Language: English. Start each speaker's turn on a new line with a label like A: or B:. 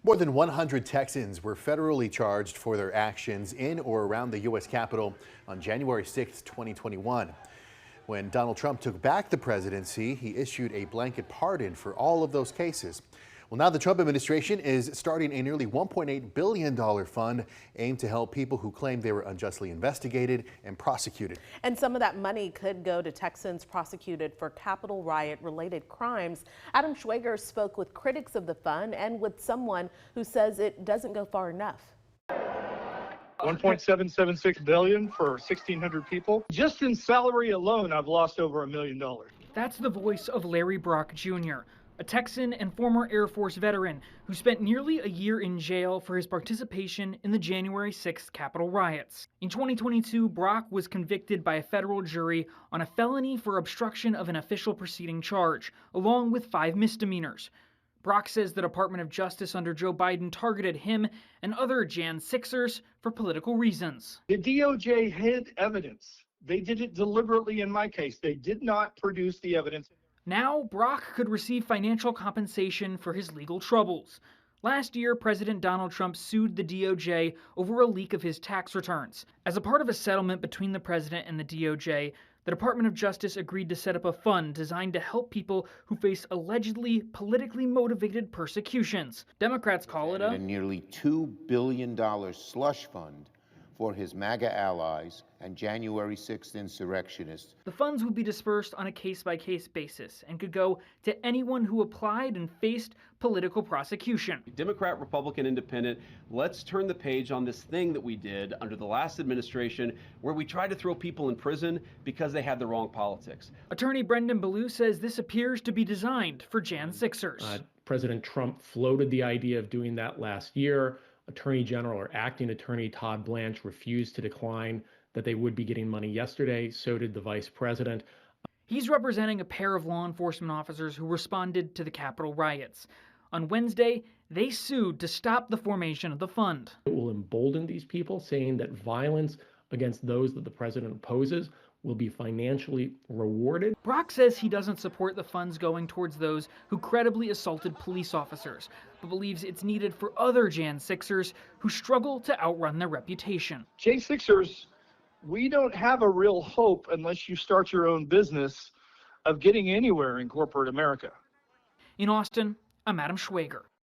A: More than 100 Texans were federally charged for their actions in or around the U.S. Capitol on January 6, 2021. When Donald Trump took back the presidency, he issued a blanket pardon for all of those cases. Well, now the Trump administration is starting a nearly $1.8 billion fund aimed to help people who claim they were unjustly investigated and prosecuted.
B: And some of that money could go to Texans prosecuted for Capitol riot-related crimes. Adam Schwager spoke with critics of the fund and with someone who says it doesn't go far enough.
C: $1.776 billion for 1,600 people. Just in salary alone, I've lost over $1 million.
D: That's the voice of Larry Brock Jr., a Texan and former Air Force veteran who spent nearly a year in jail for his participation in the January 6th Capitol riots. In 2022, Brock was convicted by a federal jury on a felony for obstruction of an official proceeding charge, along with 5 misdemeanors. Brock says the Department of Justice under Joe Biden targeted him and other Jan 6ers for political reasons.
C: The DOJ hid evidence. They did it deliberately in my case. They did not produce the evidence.
D: Now, Brock could receive financial compensation for his legal troubles. Last year, President Donald Trump sued the DOJ over a leak of his tax returns. As a part of a settlement between the president and the DOJ, the Department of Justice agreed to set up a fund designed to help people who face allegedly politically motivated persecutions. Democrats call it a
E: nearly $2 billion slush fund for his MAGA allies and January 6th insurrectionists.
D: The funds would be dispersed on a case-by-case basis and could go to anyone who applied and faced political prosecution.
F: Democrat, Republican, Independent, let's turn the page on this thing that we did under the last administration where we tried to throw people in prison because they had the wrong politics.
D: Attorney Brendan Ballou says this appears to be designed for Jan 6ers.
G: President Trump floated the idea of doing that last year. Attorney General or Acting Attorney Todd Blanche refused to decline that they would be getting money yesterday. So did the Vice President.
D: He's representing a pair of law enforcement officers who responded to the Capitol riots. On Wednesday, they sued to stop the formation of the fund.
G: It will embolden these people, saying that violence against those that the president opposes will be financially rewarded.
D: Brock says he doesn't support the funds going towards those who credibly assaulted police officers, but believes it's needed for other Jan 6ers who struggle to outrun their reputation.
C: J6ers, we don't have a real hope unless you start your own business of getting anywhere in corporate America.
D: In Austin, I'm Adam Schwager.